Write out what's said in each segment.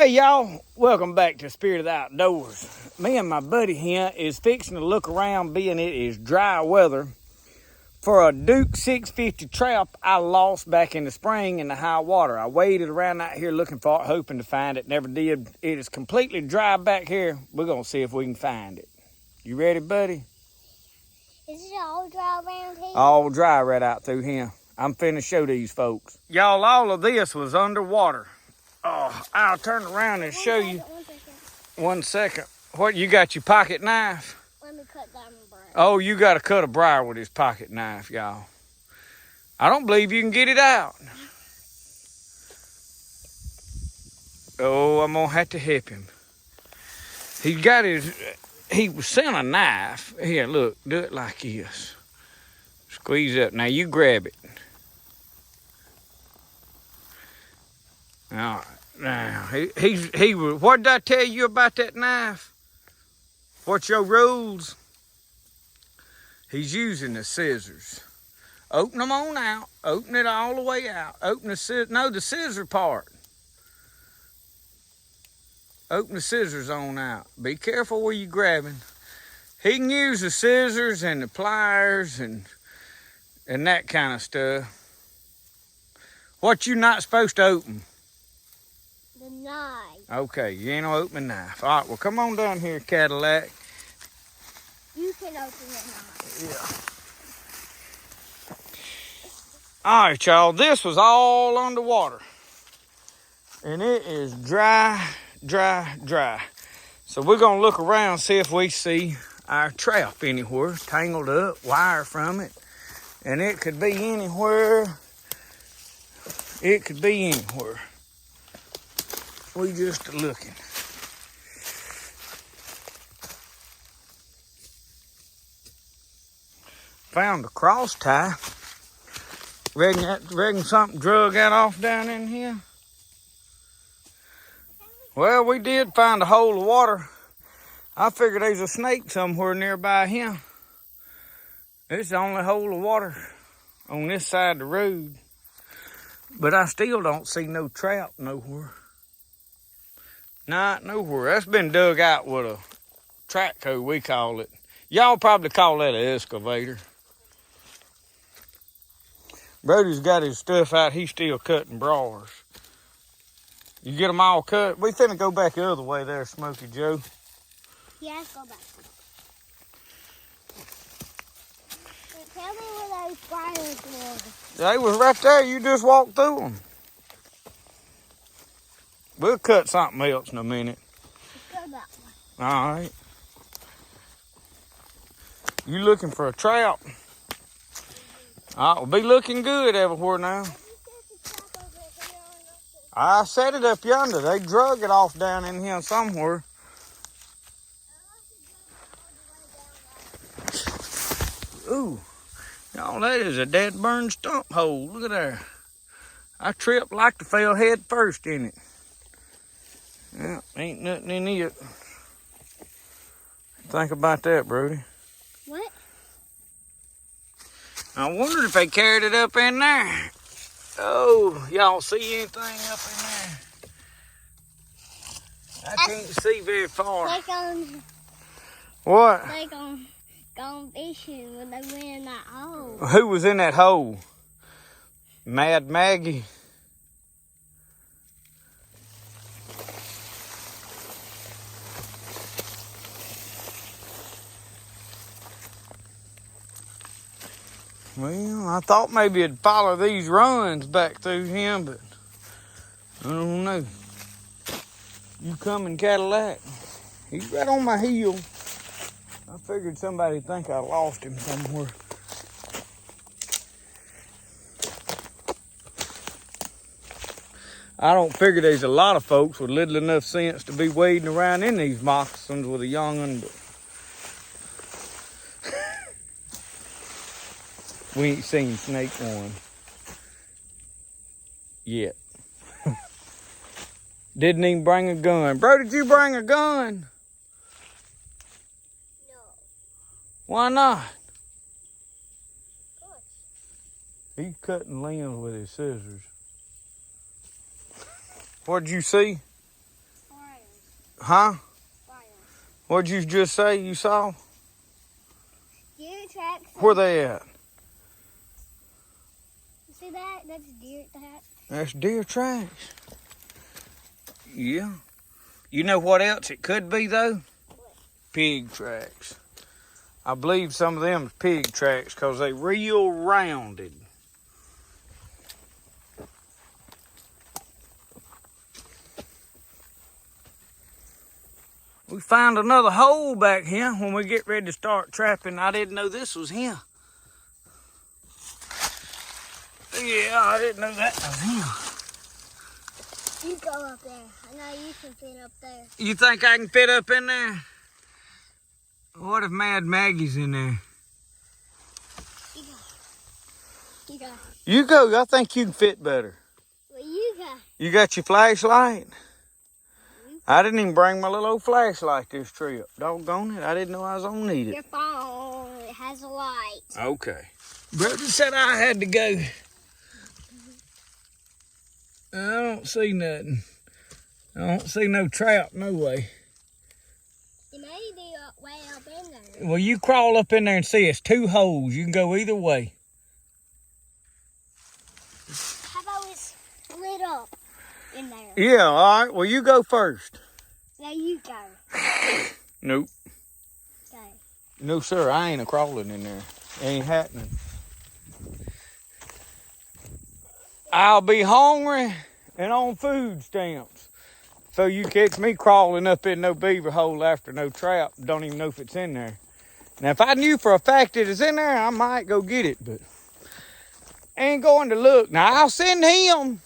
Hey y'all, welcome back to Spirit of the Outdoors. Me and my buddy here is fixing to look around, being it is dry weather, for a Duke 650 trap I lost back in the spring in the high water. I waded around out here looking for it, hoping to find it, never did. It is completely dry back here. We're gonna see if we can find it. You ready, buddy? Is it all dry around here? All dry right out through here. I'm finna show these folks. Y'all, all of this was underwater. Oh, I'll turn around and show you. 1 second. What, you got your pocket knife? Let me cut down the briar. Oh, you got to cut a briar with his pocket knife, y'all. I don't believe you can get it out. Oh, I'm going to have to help him. He was sent a knife. Here, look, do it like this. Squeeze up. Now, you grab it. All right. Now, what did I tell you about that knife? What's your rules? He's using the scissors. Open them on out. Open it all the way out. Open the scissor part. Open the scissors on out. Be careful where you're grabbing. He can use the scissors and the pliers and that kind of stuff. What you not supposed to open? The knife. Okay, you ain't gonna open the knife. All right, well, come on down here, Cadillac. You can open the knife. Yeah. All right, y'all, this was all underwater. And it is dry, dry, dry. So we're gonna look around, see if we see our trap anywhere, tangled up, wire from it. And it could be anywhere. It could be anywhere. We just looking. Found a cross tie. Reckon something drug that off down in here. Well, we did find a hole of water. I figured there's a snake somewhere nearby here. It's the only hole of water on this side of the road. But I still don't see no trap nowhere. Not nowhere. That's been dug out with a track hoe, we call it. Y'all probably call that an excavator. Brody's got his stuff out. He's still cutting briars. You get them all cut? We finna go back the other way there, Smokey Joe. Yeah, let's go back. Tell me where those briars were. They was right there. You just walked through them. We'll cut something else in a minute. Let's go that way. All right. You looking for a trap? All right, we'll be looking good everywhere now. I set it up yonder. They drug it off down in here somewhere. Ooh, y'all, that is a dead burn stump hole. Look at there. I tripped like to fell head first in it. Yeah, ain't nothing in it. Think about that, Brody. What? I wondered if they carried it up in there. Oh, y'all see anything up in there? I can't see very far. Like What? Like gone fishing when they went in that hole. Who was in that hole? Mad Maggie. Well, I thought maybe it'd follow these runs back through him, but I don't know. You coming, Cadillac? He's right on my heel. I figured somebody'd think I lost him somewhere. I don't figure there's a lot of folks with little enough sense to be wading around in these moccasins with a young'un, but we ain't seen snake one yet. Didn't even bring a gun. Bro, did you bring a gun? No. Why not? Of course. He's cutting limbs with his scissors. What'd you see? Huh? Fire. What'd you just say you saw? Deer tracks. Where they at? You see that? That's deer tracks. That's deer tracks. Yeah. You know what else it could be, though? What? Pig tracks. I believe some of them is pig tracks because they real rounded. We found another hole back here when we get ready to start trapping. I didn't know this was him. Yeah, I didn't know that was him. You go up there. I know you can fit up there. You think I can fit up in there? What if Mad Maggie's in there? You go. You go. You go. I think you can fit better. Well, you go. You got your flashlight? I didn't even bring my little old flashlight this trip. Doggone it. I didn't know I was gonna need it. Your phone, it has a light. Okay. Brother said I had to go. I don't see nothing. I don't see no trout, no way. It may be way up in there. Well, you crawl up in there and see. It's 2 holes. You can go either way. How about we split up in there? Yeah, all right. Well, you go first. Now you go. Nope. Go. No, sir. I ain't a-crawling in there. Ain't happening. I'll be hungry and on food stamps. So you catch me crawling up in no beaver hole after no trout. Don't even know if it's in there. Now, if I knew for a fact it is in there, I might go get it, but ain't going to look. Now, I'll send him.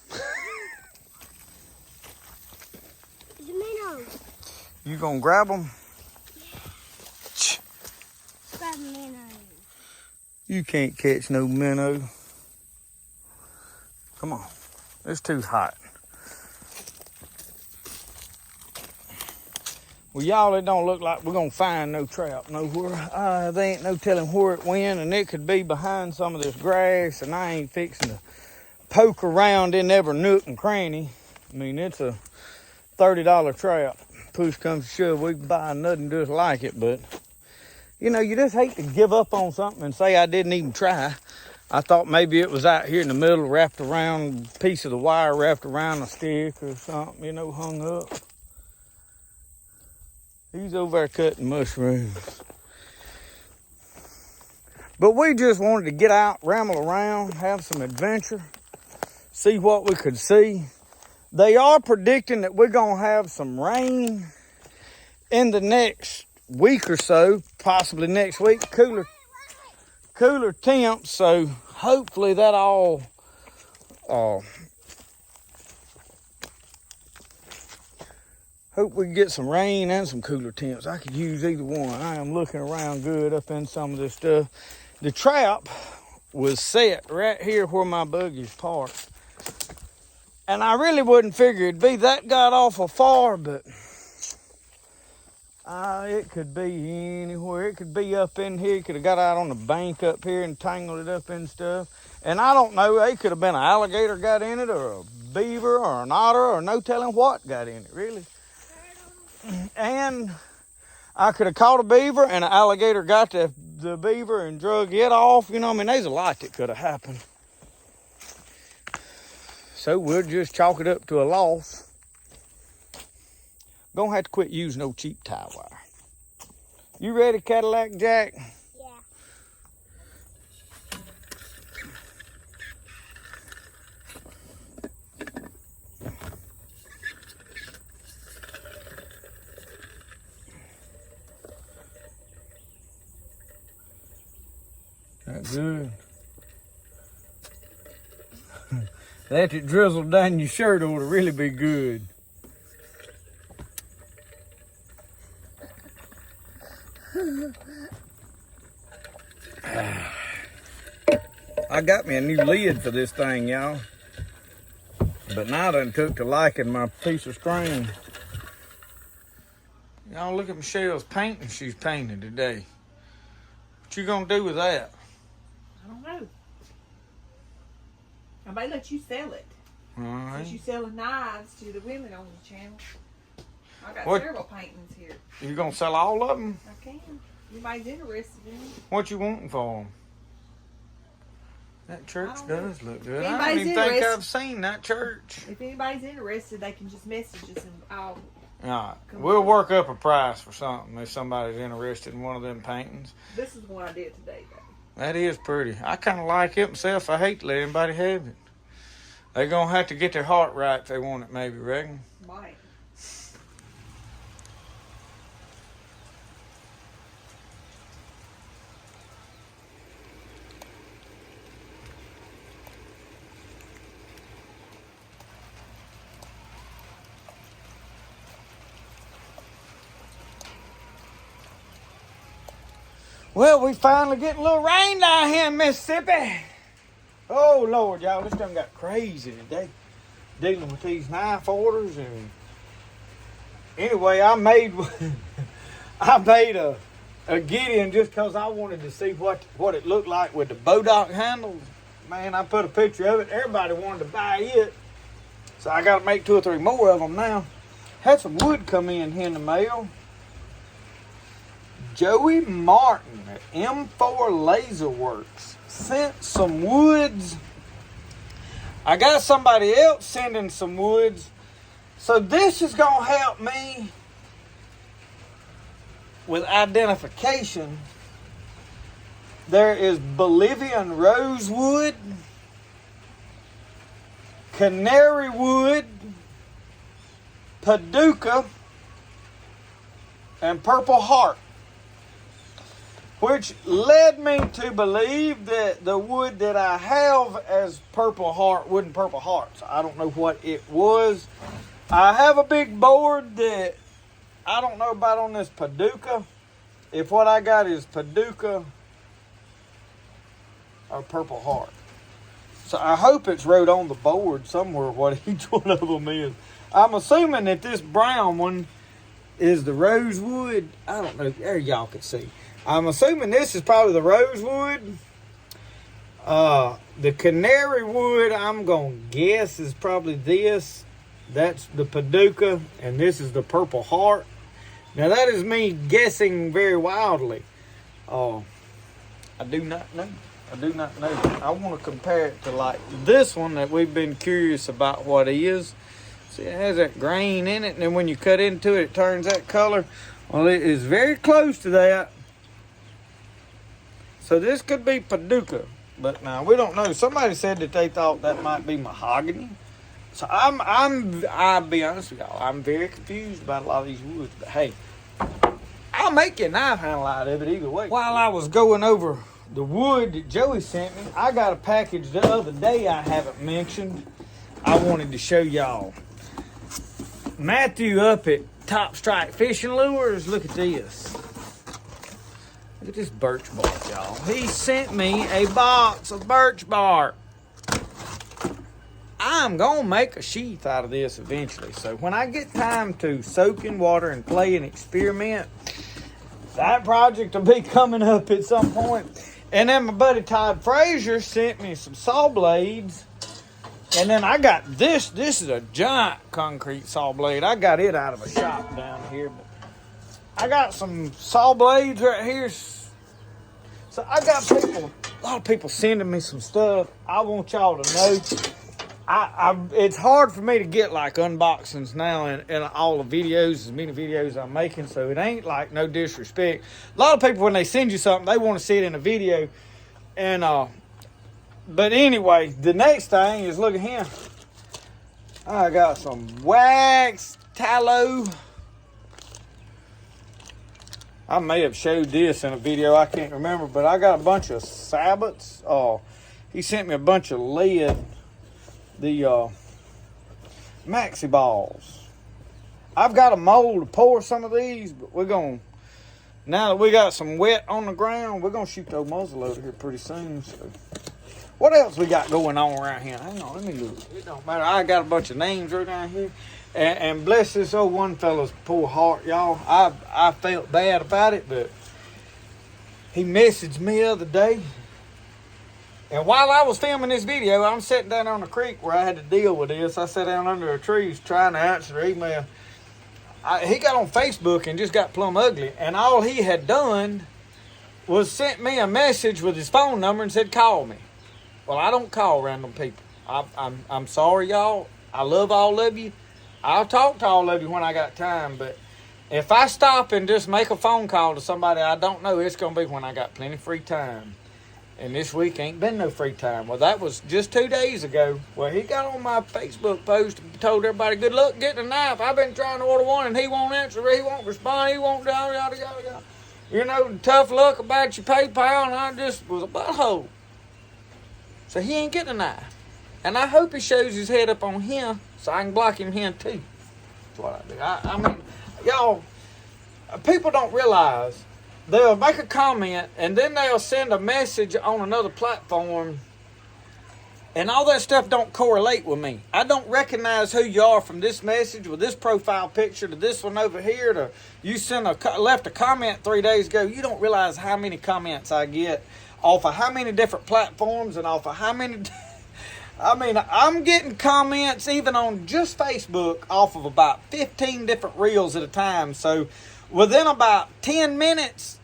There's a minnow. You gonna grab him? Yeah. Grab a minnow. You can't catch no minnow. Come on. It's too hot. Well, y'all, it don't look like we're going to find no trout nowhere. There ain't no telling where it went, and it could be behind some of this grass, and I ain't fixing to poke around in every nook and cranny. I mean, it's a $30 trout. Push comes to shove, we can buy nothing just like it, but, you know, you just hate to give up on something and say I didn't even try. I thought maybe it was out here in the middle, wrapped around, a piece of the wire wrapped around a stick or something, you know, hung up. He's over there cutting mushrooms. But we just wanted to get out, ramble around, have some adventure, see what we could see. They are predicting that we're going to have some rain in the next week or so, possibly next week. Cooler temps, so hopefully that all hope we can get some rain and some cooler temps. I could use either one. I am looking around good up in some of this stuff. The trap was set right here where my buggy's parked. And I really wouldn't figure it'd be that god awful far, but it could be anywhere. It could be up in here. It could have got out on the bank up here and tangled it up in stuff. And I don't know, it could have been an alligator got in it, or a beaver, or an otter, or no telling what got in it, really. And I could have caught a beaver and an alligator got the beaver and drug it off. You know, I mean, there's a lot that could have happened. So we'll just chalk it up to a loss. Gonna have to quit using no cheap tie wire. You ready, Cadillac Jack? Yeah. That's good. That it drizzled down your shirt ought to really be good. I got me a new lid for this thing, y'all. But now I done took to liking my piece of string. Y'all look at Michelle's painting she's painted today. What you gonna do with that? I don't know. I may let you sell it. All right. Since you selling knives to the women on the channel. I got What? several paintings here. You gonna sell all of them? I can. Anybody's interested in them? What you wanting for them? That church does look good. I don't Anybody's even think interested- I've seen that church. If anybody's interested, they can just message us and I'll. All right, we'll work up a price for something if somebody's interested in one of them paintings. This is the one I did today, though. That is pretty. I kind of like it myself. I hate to let anybody have it. They're going to have to get their heart right if they want it, maybe, reckon. Might. Well, we finally getting a little rain down here in Mississippi. Oh, Lord, y'all, this done got crazy today. Dealing with these knife orders. And anyway, I made a Gideon just because I wanted to see what it looked like with the Bodock handles. Man, I put a picture of it. Everybody wanted to buy it. So I got to make 2 or 3 more of them now. Had some wood come in here in the mail. Joey Martin at M4 Laser Works sent some woods. I got somebody else sending some woods. So this is going to help me with identification. There is Bolivian rosewood, canary wood, paducah, and purple heart. Which led me to believe that the wood that I have as purple heart wasn't purple hearts. I don't know what it was. I have a big board that I don't know about on this paducah. If what I got is paducah or purple heart. So I hope it's wrote on the board somewhere what each one of them is. I'm assuming that this brown one is the rosewood. I don't know. There y'all can see. I'm assuming this is probably the rosewood. The canary wood, I'm going to guess, is probably this. That's the paducah, and this is the purple heart. Now, that is me guessing very wildly. I do not know. I do not know. I want to compare it to, like, this one that we've been curious about what it is. See, it has that grain in it, and then when you cut into it, it turns that color. Well, it is very close to that. So this could be paducah, but now we don't know. Somebody said that they thought that might be mahogany. So I'll be honest with y'all, I'm very confused about a lot of these woods. But hey, I'll make you a knife handle out of it either way. While I was going over the wood that Joey sent me, I got a package the other day I haven't mentioned. I wanted to show y'all. Matthew up at Top Strike Fishing Lures, look at this. Look at this birch bark, y'all. He sent me a box of birch bark. I'm going to make a sheath out of this eventually. So when I get time to soak in water and play and experiment, that project will be coming up at some point. And then my buddy Todd Frazier sent me some saw blades. And then I got this. This is a giant concrete saw blade. I got it out of a shop down here. But I got some saw blades right here. So I got a lot of people sending me some stuff. I want y'all to know, it's hard for me to get like unboxings now in all the videos, as many videos I'm making. So it ain't like no disrespect. A lot of people, when they send you something, they want to see it in a video. And but anyway, the next thing is, look at him. I got some wax tallow. I may have showed this in a video, I can't remember, but I got a bunch of sabots. He sent me a bunch of lead, the maxi balls. I've got a mold to pour some of these, but we're going to, now that we got some wet on the ground, we're going to shoot those muzzle loader here pretty soon. So, what else we got going on around here? Hang on, let me look. It don't matter. I got a bunch of names right down here. And bless this old one fella's poor heart, y'all. I felt bad about it, but he messaged me the other day. And while I was filming this video, I'm sitting down on the creek where I had to deal with this. I sat down under a tree trying to answer the email. he got on Facebook and just got plumb ugly. And all he had done was sent me a message with his phone number and said, call me. Well, I don't call random people. I'm sorry, y'all. I love all of you. I'll talk to all of you when I got time, but if I stop and just make a phone call to somebody I don't know, it's going to be when I got plenty of free time. And this week ain't been no free time. Well, that was just 2 days ago. Well, he got on my Facebook post and told everybody, good luck getting a knife. I've been trying to order one, and he won't answer, he won't respond, he won't yada, yada, yada, yada. You know, tough luck about your PayPal, and I just was a butthole. So he ain't getting a knife. And I hope he shows his head up on him so I can block him here too. That's what I do. I mean, y'all, people don't realize they'll make a comment and then they'll send a message on another platform, and all that stuff don't correlate with me. I don't recognize who you are from this message with this profile picture to this one over here to you left a comment 3 days ago. You don't realize how many comments I get off of how many different platforms and off of how many... I mean, I'm getting comments even on just Facebook off of about 15 different reels at a time. So within about 10 minutes,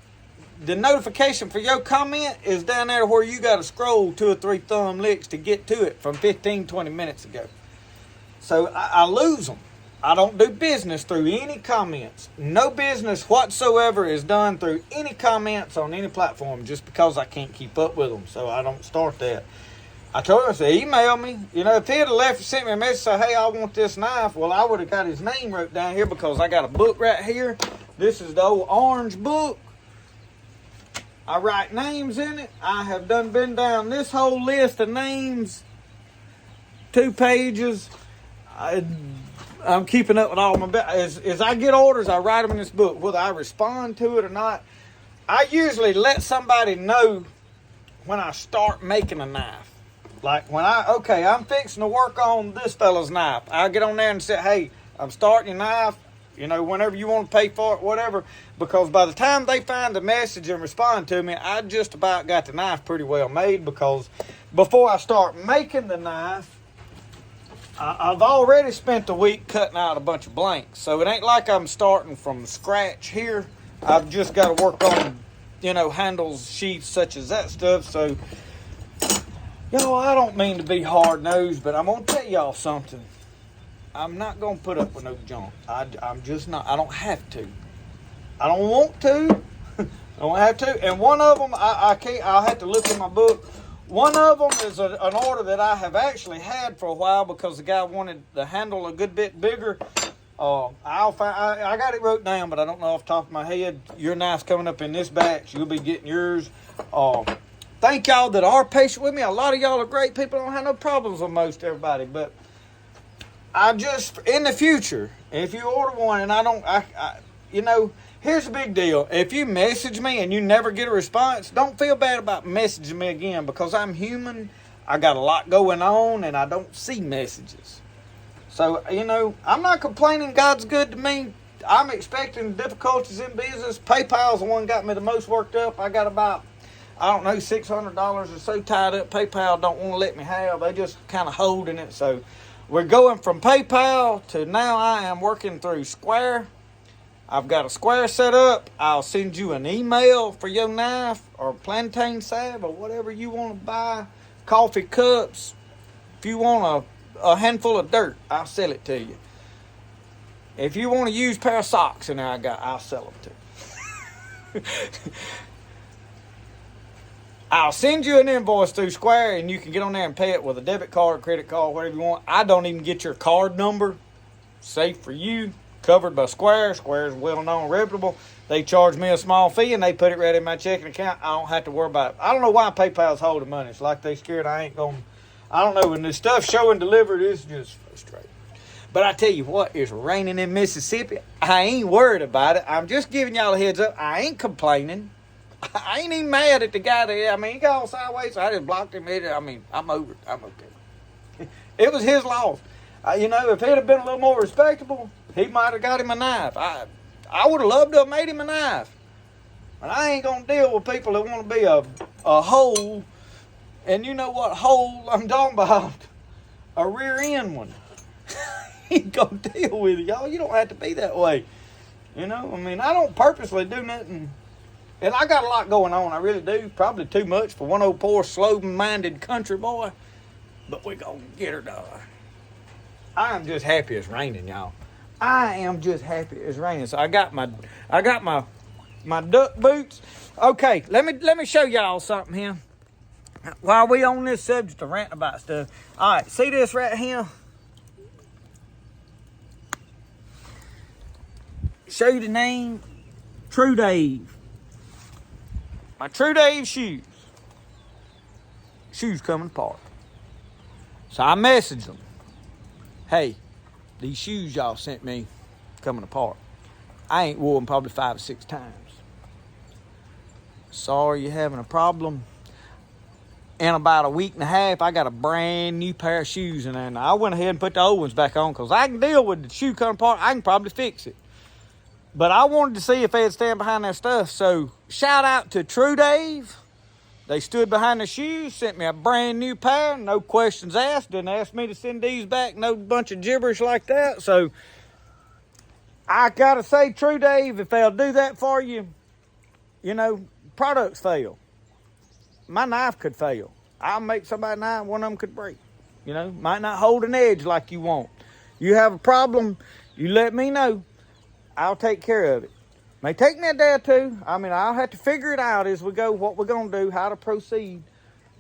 the notification for your comment is down there where you got to scroll 2 or 3 thumb licks to get to it from 15, 20 minutes ago. So I lose them. I don't do business through any comments. No business whatsoever is done through any comments on any platform just because I can't keep up with them. So I don't start that. I told him, I said, email me. You know, if he'd have sent me a message, say, hey, I want this knife, well, I would have got his name wrote down here because I got a book right here. This is the old orange book. I write names in it. I have been down this whole list of names, 2 pages. I'm keeping up with all my... As I get orders, I write them in this book. Whether I respond to it or not, I usually let somebody know when I start making a knife. Like when I'm fixing to work on this fella's knife. I get on there and say, hey, I'm starting your knife. You know, whenever you want to pay for it, whatever. Because by the time they find the message and respond to me, I just about got the knife pretty well made. Because before I start making the knife, I've already spent the week cutting out a bunch of blanks. So it ain't like I'm starting from scratch here. I've just got to work on, you know, handles, sheaths, such as that stuff. So... you know, I don't mean to be hard-nosed, but I'm going to tell y'all something. I'm not going to put up with no junk. I'm just not. I don't have to. I don't want to. I don't have to. And one of them, I can't. I'll have to look in my book. One of them is an order that I have actually had for a while because the guy wanted the handle a good bit bigger. I got it wrote down, but I don't know off the top of my head. Your knife's coming up in this batch. You'll be getting yours. Thank y'all that are patient with me. A lot of y'all are great people. I don't have no problems with most everybody. But I just, in the future, if you order one and you know, here's the big deal. If you message me and you never get a response, don't feel bad about messaging me again because I'm human. I got a lot going on and I don't see messages. So, you know, I'm not complaining. God's good to me. I'm expecting difficulties in business. PayPal's the one got me the most worked up. I got about... I don't know, $600 or so tied up. PayPal don't want to let me have. They just kind of holding it. So we're going from PayPal to now I am working through Square. I've got a Square set up. I'll send you an email for your knife or plantain salve or whatever you want to buy. Coffee cups. If you want a handful of dirt, I'll sell it to you. If you want to use a pair of socks in there, I'll sell them to you. I'll send you an invoice through Square, and you can get on there and pay it with a debit card, credit card, whatever you want. I don't even get your card number. Safe for you. Covered by Square. Square's well-known, reputable. They charge me a small fee, and they put it right in my checking account. I don't have to worry about it. I don't know why PayPal's holding money. It's like they scared I ain't going to... I don't know. When the stuff showing delivered, it's just frustrating. But I tell you what, it's raining in Mississippi. I ain't worried about it. I'm just giving y'all a heads up. I ain't complaining. I ain't even mad at the guy that, he got all sideways, so I just blocked him. I'm over it. I'm okay. It was his loss. You know, if he'd have been a little more respectable, he might have got him a knife. I would have loved to have made him a knife. But I ain't going to deal with people that want to be a hole. And you know what hole I'm talking about? A rear end one. ain't gonna deal with it, y'all. You don't have to be that way. You know, I mean, I don't purposely do nothing. And I got a lot going on, I really do. Probably too much for one old poor, slow-minded country boy. But we gonna get her done. I am just happy it's raining, y'all. I am just happy it's raining. So I got my duck boots. Okay, let me show y'all something here. While we on this subject of ranting about stuff. All right, see this right here? Show you the name. True Dave. My True Dave shoes. Shoes coming apart. So I messaged them. Hey, these shoes y'all sent me coming apart. I ain't wore them probably 5 or 6 times. Sorry you're having a problem. In about a week and a half, I got a brand new pair of shoes in there. Now, I went ahead and put the old ones back on because I can deal with the shoe coming apart. I can probably fix it. But I wanted to see if they'd stand behind their stuff. So shout out to True Dave. They stood behind the shoes, sent me a brand new pair, no questions asked. Didn't ask me to send these back, no bunch of gibberish like that. So I gotta say, True Dave, if they'll do that for you, you know, products fail. My knife could fail. I'll make somebody's knife, one of them could break. You know, might not hold an edge like you want. You have a problem, you let me know. I'll take care of it. May take me a day or two. I mean, I'll have to figure it out as we go, what we're going to do, how to proceed.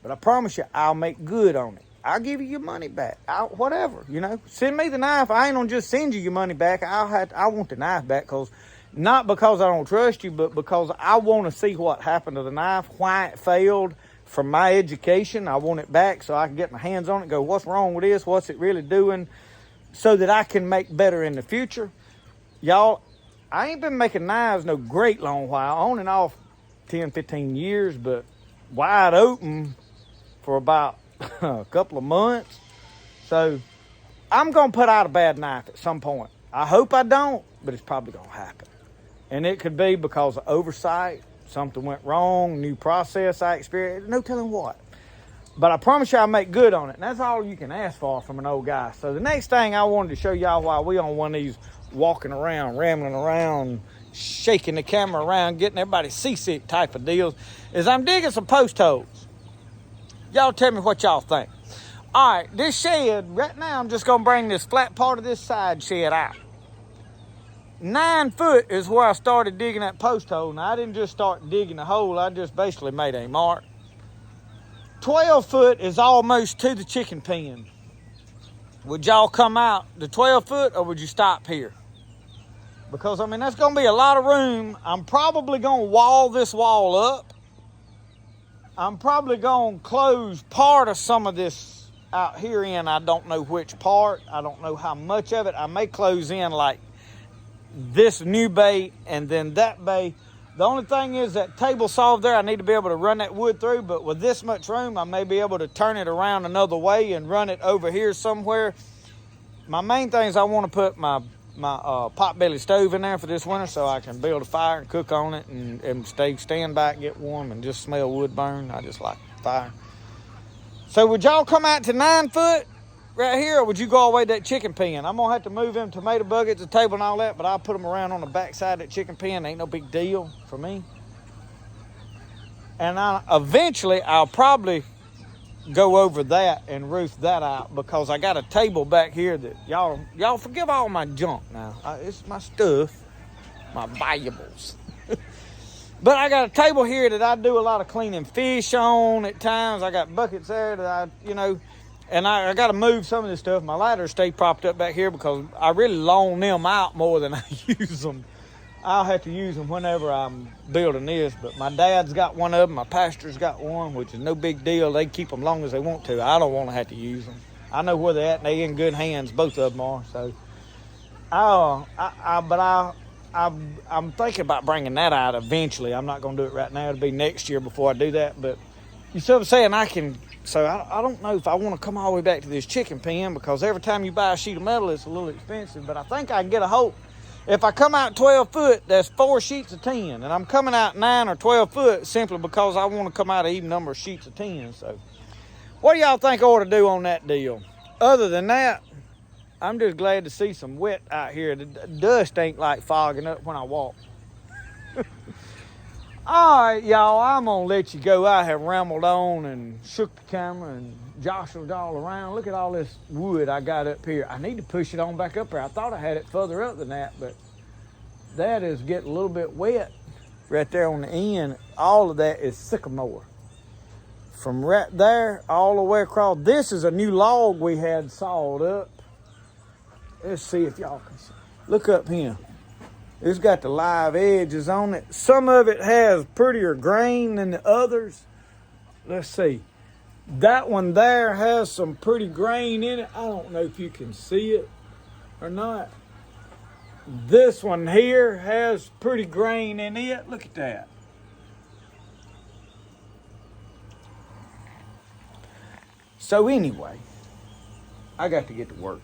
But I promise you, I'll make good on it. I'll give you your money back. Whatever, you know. Send me the knife. I ain't going to just send you your money back. I want the knife back, not because I don't trust you, but because I want to see what happened to the knife, why it failed. From my education, I want it back so I can get my hands on it and go, what's wrong with this? What's it really doing? So that I can make better in the future. Y'all, I ain't been making knives no great long while, on and off 10, 15 years, but wide open for about a couple of months. So I'm going to put out a bad knife at some point. I hope I don't, but it's probably going to happen. And it could be because of oversight, something went wrong, new process I experienced, no telling what. But I promise you I'll make good on it. And that's all you can ask for from an old guy. So the next thing I wanted to show y'all while we on one of these walking around, rambling around, shaking the camera around, getting everybody seasick type of deals, is I'm digging some post holes. Y'all tell me what y'all think. All right, this shed, right now I'm just going to bring this flat part of this side shed out. 9 foot is where I started digging that post hole. Now, I didn't just start digging the hole. I just basically made a mark. 12 foot is almost to the chicken pen. Would y'all come out the 12 foot or would you stop here? Because, I mean, that's going to be a lot of room. I'm probably going to wall this wall up. I'm probably going to close part of some of this out here in. I don't know which part. I don't know how much of it. I may close in like this new bay and then that bay. The only thing is that table saw there, I need to be able to run that wood through, but with this much room, I may be able to turn it around another way and run it over here somewhere. My main thing is I want to put my potbelly stove in there for this winter so I can build a fire and cook on it and stand back, get warm, and just smell wood burn. I just like fire. So would y'all come out to 9 foot right here, or would you go all the way to that chicken pen? I'm going to have to move them tomato buckets, the table and all that, but I'll put them around on the back side of that chicken pen. Ain't no big deal for me. And eventually, I'll probably go over that and roof that out because I got a table back here that y'all forgive all my junk now. It's my stuff, my valuables. But I got a table here that I do a lot of cleaning fish on at times. I got buckets there that and I got to move some of this stuff. My ladders stay propped up back here because I really loan them out more than I use them. I'll have to use them whenever I'm building this, but my dad's got one of them, my pastor's got one, which is no big deal. They keep them long as they want to. I don't want to have to use them. I know where they're at, and they're in good hands, both of them are. So, I'm thinking about bringing that out eventually. I'm not going to do it right now. It'll be next year before I do that, but you see what I'm saying? I don't know if I want to come all the way back to this chicken pen because every time you buy a sheet of metal, it's a little expensive, but I think I can get a hold. If I come out 12 foot, that's 4 sheets of 10. And I'm coming out 9 or 12 foot simply because I want to come out an even number of sheets of 10. So what do y'all think I ought to do on that deal? Other than that, I'm just glad to see some wet out here. The dust ain't like fogging up when I walk. All right, y'all, I'm gonna let you go. I have rambled on and shook the camera and jostled all around. Look at all this wood I got up here. I need to push it on back up there. I thought I had it further up than that, but that is getting a little bit wet right there on the end. All of that is sycamore. From right there all the way across. This is a new log we had sawed up. Let's see if y'all can see. Look up here. It's got the live edges on it. Some of it has prettier grain than the others. Let's see. That one there has some pretty grain in it. I don't know if you can see it or not. This one here has pretty grain in it. Look at that. So anyway, I got to get to work.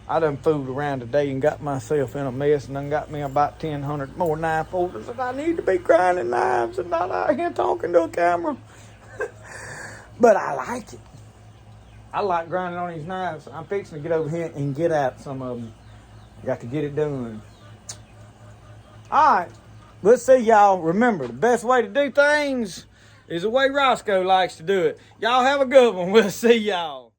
I done fooled around today and got myself in a mess and done got me about 1,000 more knife holders, and I need to be grinding knives and not out here talking to a camera. But I like it. I like grinding on these knives. I'm fixing to get over here and get at some of them. Got to get it done. All right, let's see, y'all. Remember, the best way to do things is the way Roscoe likes to do it. Y'all have a good one. We'll see y'all.